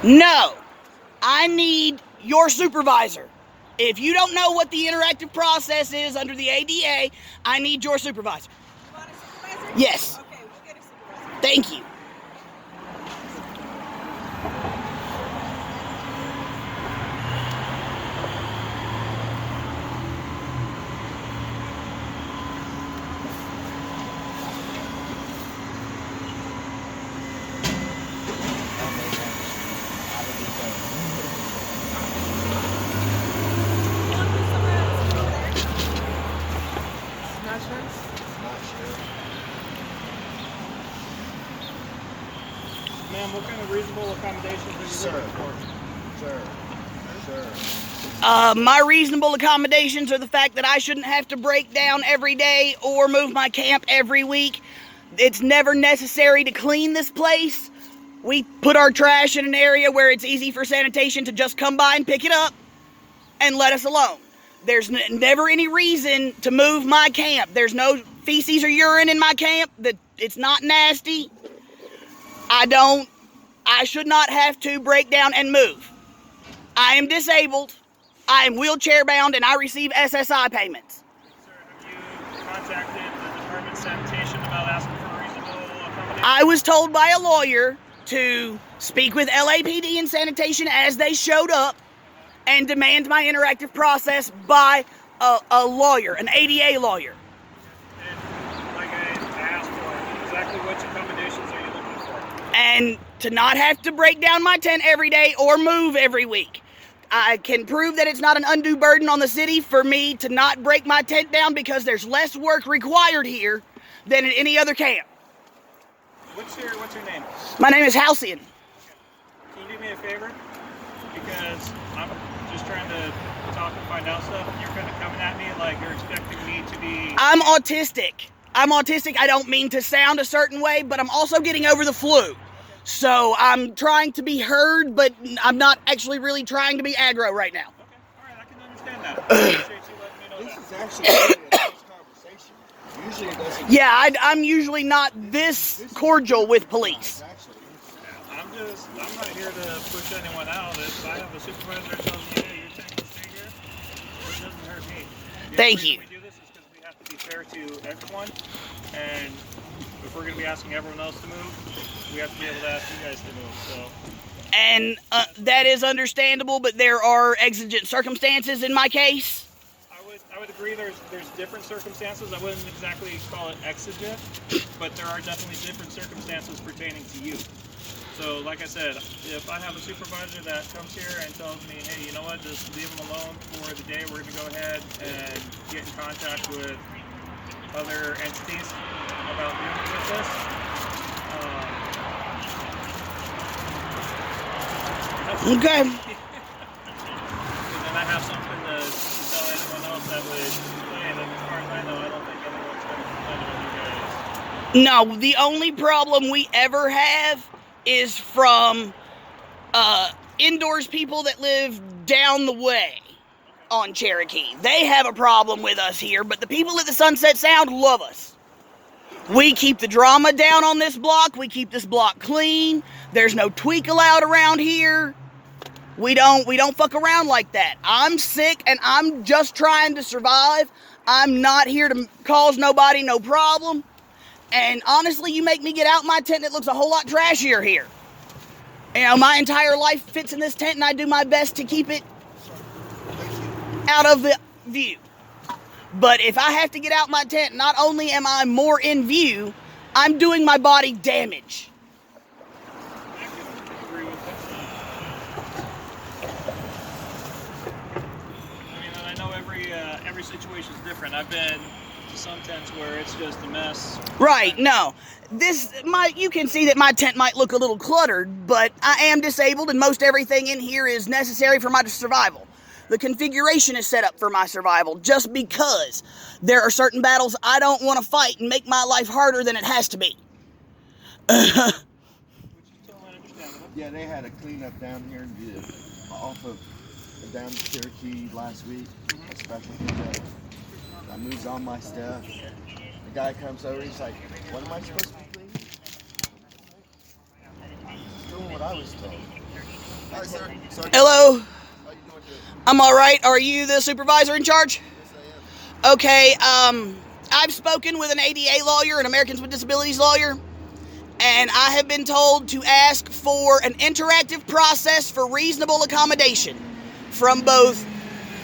No, I need your supervisor. If you don't know what the interactive process is under the ADA, I need your supervisor. You want a supervisor? Yes. Okay, we'll get a supervisor. Thank you. Not sure. Ma'am, what kind of reasonable accommodations are you looking for? Sir. My reasonable accommodations are the fact that I shouldn't have to break down every day or move my camp every week. It's never necessary to clean this place. We put our trash in an area where it's easy for sanitation to just come by and pick it up and let us alone. There's never any reason to move my camp. There's no feces or urine in my camp. It's not nasty. I should not have to break down and move. I am disabled. I am wheelchair bound and I receive SSI payments. Sir, have you contacted the Department of Sanitation about asking for reasonable accommodations? I was told by a lawyer to speak with LAPD and sanitation as they showed up and demand my interactive process by a lawyer, an ADA lawyer. And like I asked for, exactly which accommodations are you looking for? And to not have to break down my tent every day or move every week. I can prove that it's not an undue burden on the city for me to not break my tent down because there's less work required here than at any other camp. What's your name? My name is Halcyon. Can you do me a favor? Because I'm just trying to talk and find out stuff, and you're kind of coming at me like you're expecting me to be... I'm autistic. I don't mean to sound a certain way, but I'm also getting over the flu. So I'm trying to be heard, but I'm not actually really trying to be aggro right now. Okay, alright, I can understand that. I appreciate you letting me know This that. is actually really a nice conversation. Usually it doesn't. Yeah, I'm usually not this cordial with police. Actually. I'm not here to push anyone out. If I have a supervisor that tells me, hey, your tank will stay here, it doesn't hurt me. The Thank only you. reason we do this is because we have to be fair to everyone, and if we're going to be asking everyone else to move, we have to be able to ask you guys to move, so... And that is understandable, but there are exigent circumstances in my case. I would agree there's different circumstances. I wouldn't exactly call it exigent, but there are definitely different circumstances pertaining to you. So, like I said, if I have a supervisor that comes here and tells me, hey, you know what, just leave them alone for the day, we're going to go ahead and get in contact with other entities about dealing with this. Okay. And then I have something to tell anyone else that would complain, and as far as I know, I don't think anyone's going to complain about you guys. No, the only problem we ever have is from indoors people that live down the way on Cherokee. They have a problem with us here, but the people at the Sunset Sound love us. We keep the drama down on this block. We keep this block clean. There's no tweak allowed around here. We don't fuck around like that. I'm sick and I'm just trying to survive. I'm not here to cause nobody no problem. And honestly, you make me get out my tent, it looks a whole lot trashier here. You know, my entire life fits in this tent and I do my best to keep it out of the view. But if I have to get out my tent, not only am I more in view, I'm doing my body damage. I can agree with that. I mean, and I know every situation is different. I've been to some tents where it's just a mess. Right, no. You can see that my tent might look a little cluttered, but I am disabled and most everything in here is necessary for my survival. The configuration is set up for my survival just because there are certain battles I don't want to fight and make my life harder than it has to be. Which is totally understandable. Yeah, they had a cleanup down here off of down to Cherokee last week. A special cleanup. I moved all my stuff. The guy comes over, he's like, what am I supposed to be cleaning? He's doing what I I was told. Hi, sir. Sorry. Hello. How you doing today? I'm all right. Are you the supervisor in charge? Yes, I am. Okay. I've spoken with an ADA lawyer, an Americans with Disabilities lawyer, and I have been told to ask for an interactive process for reasonable accommodation from both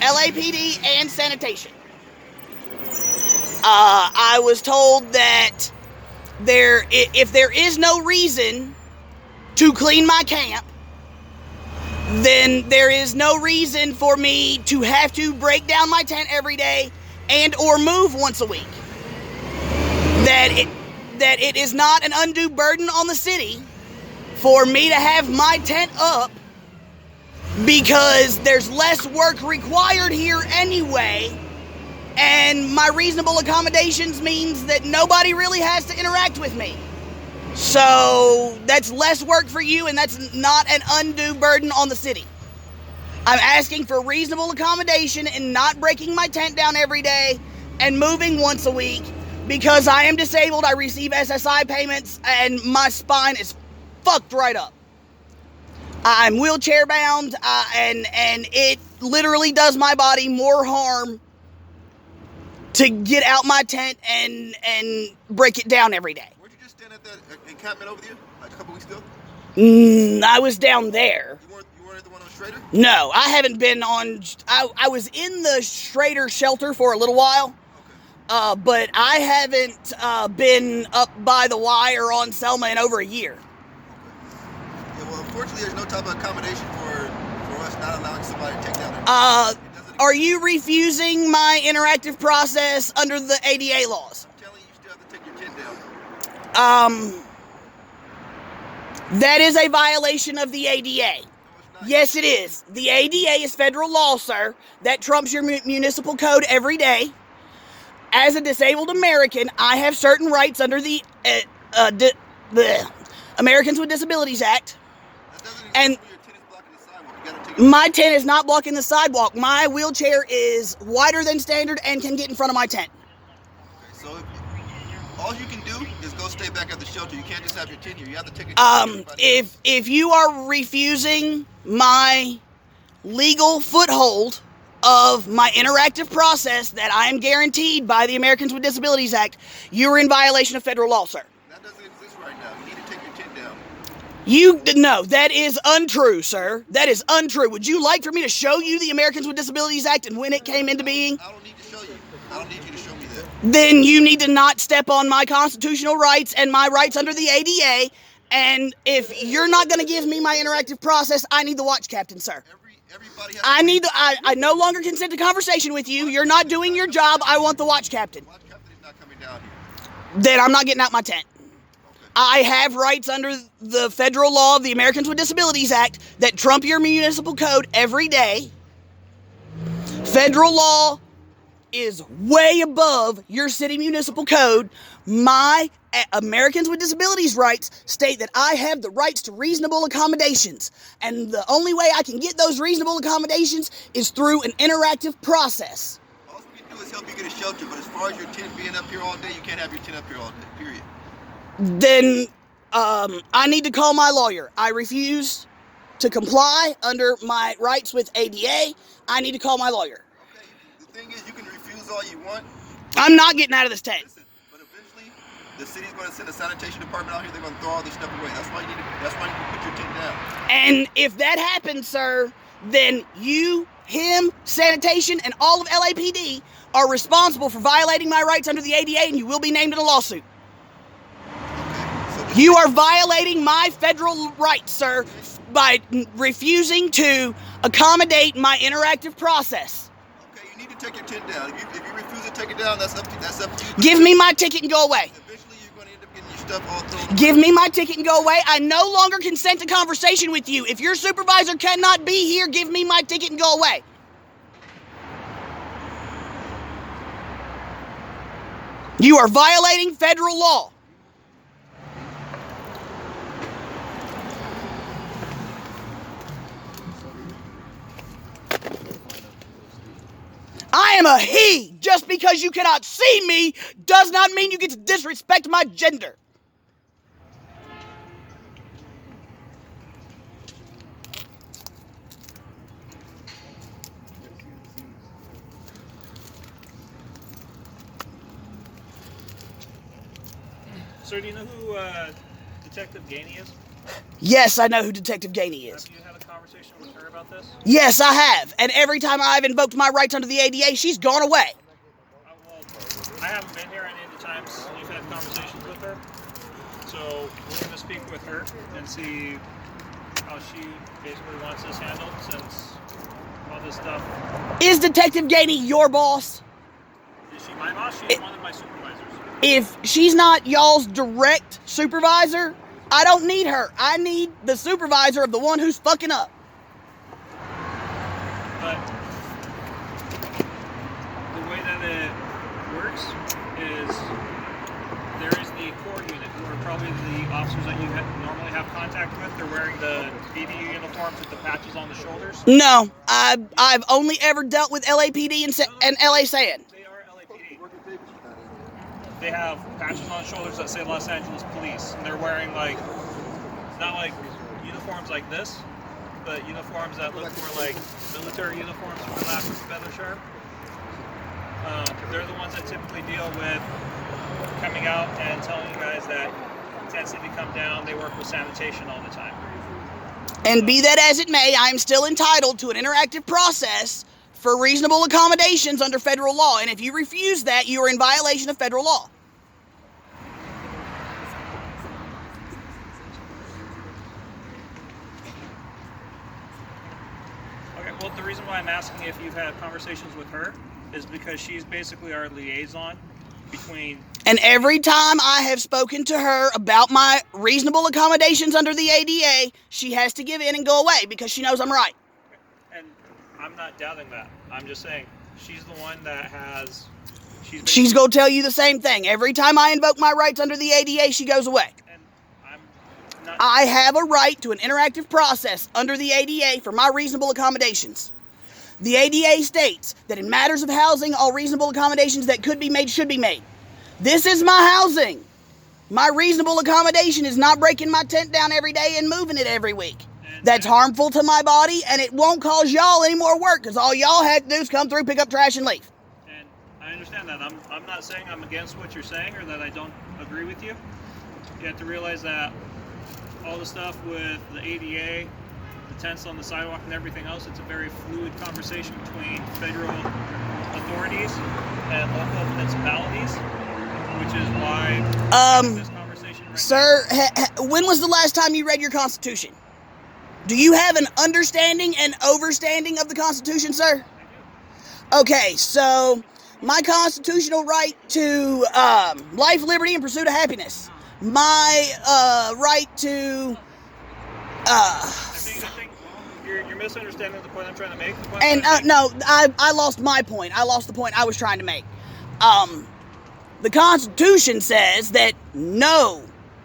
LAPD and sanitation. I was told that if there is no reason to clean my camp, then there is no reason for me to have to break down my tent every day and or move once a week. That it is not an undue burden on the city for me to have my tent up because there's less work required here anyway, and my reasonable accommodations means that nobody really has to interact with me. So that's less work for you, and that's not an undue burden on the city. I'm asking for reasonable accommodation and not breaking my tent down every day and moving once a week because I am disabled. I receive SSI payments and my spine is fucked right up. I'm wheelchair bound, and it literally does my body more harm to get out my tent and break it down every day. Weren't you just standing at that encampment over there like a couple weeks ago? I was down there. You weren't at the one on Schrader? No, I haven't been on. I was in the Schrader shelter for a little while, but I haven't been up by the Y or on Selma in over a year. Yeah, well, unfortunately, there's no type of accommodation for us not allowing somebody to take down their Are you refusing my interactive process under the ADA laws? I'm telling you, you still have to take your tent down. That is a violation of the ADA. No, it's not. Yes, it is. The ADA is federal law, sir. That trumps your municipal code every day. As a disabled American, I have certain rights under the Americans with Disabilities Act. That doesn't exist And when your tent is blocking the sidewalk. You gotta take it. my tent is not blocking the sidewalk. My wheelchair is wider than standard and can get in front of my tent. Okay, so all you can do is go stay back at the shelter. You can't just have your tent here. You have to take it. If you are refusing my legal foothold of my interactive process that I am guaranteed by the Americans with Disabilities Act, you're in violation of federal law, sir. That doesn't exist right now. You need to take your tent down. No, that is untrue, sir. That is untrue. Would you like for me to show you the Americans with Disabilities Act and when it came into being? I don't need to show you. I don't need you to show me that. Then you need to not step on my constitutional rights and my rights under the ADA. And if you're not going to give me my interactive process, I need the watch captain, sir. Everybody has. I no longer consent to conversation with you. You're not doing your job. I want the watch captain. Watch captain is not coming down here. Then I'm not getting out my tent. I have rights under the federal law of the Americans with Disabilities Act that trump your municipal code every day. Federal law is way above your city municipal code. My Americans with Disabilities rights state that I have the rights to reasonable accommodations. And the only way I can get those reasonable accommodations is through an interactive process. All we can do is help you get a shelter, but as far as your tent being up here all day, you can't have your tent up here all day, period. Then I need to call my lawyer. I refuse to comply under my rights with ADA. I need to call my lawyer. Okay, the thing is, you can refuse all you want. I'm not getting out of this tent. Listen, but eventually, the city's going to send a sanitation department out here. They're going to throw all this stuff away. That's why you need to put your tent down. And if that happens, sir, then you, him, sanitation, and all of LAPD are responsible for violating my rights under the ADA, and you will be named in a lawsuit. So You are violating my federal rights, sir, by refusing to accommodate my interactive process. okay, you need to take your tent down. If you refuse to take it down, that's up to you. Give me my ticket and go away. Eventually, you're going to end up getting your stuff all thrown away. Give me my ticket and go away. I no longer consent to conversation with you. If your supervisor cannot be here, give me my ticket and go away. You are violating federal law. I am a he. Just because you cannot see me does not mean you get to disrespect my gender. Sir, do you know who Detective Gainey is? Yes, I know who Detective Gainey is. Have you had a conversation with her about this? Yes, I have. And every time I've invoked my rights under the ADA, she's gone away. Well, I haven't been here any of the times you've had conversations with her. So we're going to speak with her and see how she basically wants this handled, since all this stuff. Is Detective Gainey your boss? Is she my boss? She's one of my supervisors. If she's not y'all's direct supervisor, I don't need her. I need the supervisor of the one who's fucking up. But the way that it works is there is the core unit, who are probably the officers that you normally have contact with. They're wearing the BDU uniforms with the patches on the shoulders. No, I've only ever dealt with LAPD and LA Sand. They are LAPD. They have patches on the shoulders that say Los Angeles Police, and they're wearing like, not like uniforms like this, but uniforms that look more like military uniforms, for lack of a better term. They're the ones that typically deal with coming out and telling you guys that Tent City come down. They work with sanitation all the time. And be that as it may, I am still entitled to an interactive process for reasonable accommodations under federal law. And if you refuse that, you are in violation of federal law. Okay, well, the reason why I'm asking if you've had conversations with her is because she's basically our liaison between... And every time I have spoken to her about my reasonable accommodations under the ADA, she has to give in and go away because she knows I'm right. And I'm not doubting that. I'm just saying she's the one that has... She's going to tell you the same thing. Every time I invoke my rights under the ADA, she goes away. And I'm not... I have a right to an interactive process under the ADA for my reasonable accommodations. The ADA states that in matters of housing, all reasonable accommodations that could be made should be made. This is my housing. My reasonable accommodation is not breaking my tent down every day and moving it every week. That's harmful to my body, and it won't cause y'all any more work, because all y'all have to do is come through, pick up trash, and leave. And I understand that. I'm not saying I'm against what you're saying or that I don't agree with you. You have to realize that all the stuff with the ADA, the tents on the sidewalk and everything else, it's a very fluid conversation between federal authorities and local municipalities, which is why this conversation right Sir, when was the last time you read your Constitution? Do you have an understanding and overstanding of the Constitution, sir? Okay, so my constitutional right to life, liberty, and pursuit of happiness. My right to... I think you're misunderstanding the point I'm trying to make. No, I lost my point. I lost the point I was trying to make. The Constitution says that no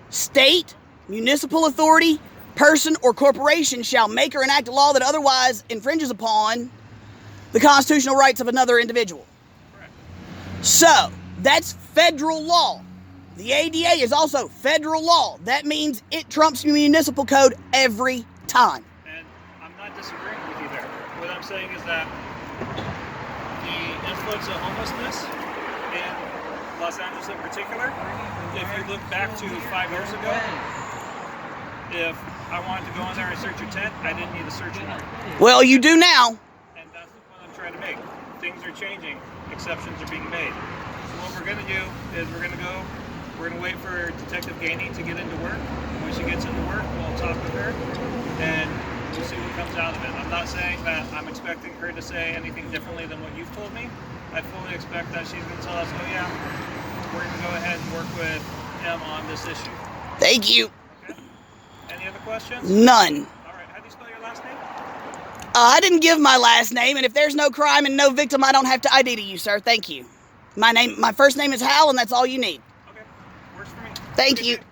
state, municipal authority, person, or corporation shall make or enact a law that otherwise infringes upon the constitutional rights of another individual. Correct. So, that's federal law. The ADA is also federal law. That means it trumps municipal code every time. And I'm not disagreeing with you there. What I'm saying is that the influence of homelessness in Los Angeles in particular, if you look back to 5 years ago, if I wanted to go in there and search your tent, I didn't need a search warrant. Well, you do now. And that's the point I'm trying to make. Things are changing. Exceptions are being made. So what we're going to do is we're going to wait for Detective Gainey to get into work. When she gets into work, we'll talk with her, and we'll see what comes out of it. I'm not saying that I'm expecting her to say anything differently than what you've told me. I fully expect that she's going to tell us, oh yeah, we're going to go ahead and work with him on this issue. Thank you. Any other questions? None. All right. How do you spell your last name? I didn't give my last name, and if there's no crime and no victim, I don't have to ID to you, sir. Thank you. My first name is Hal, and that's all you need. Okay. Works for me. Thank Good you. day.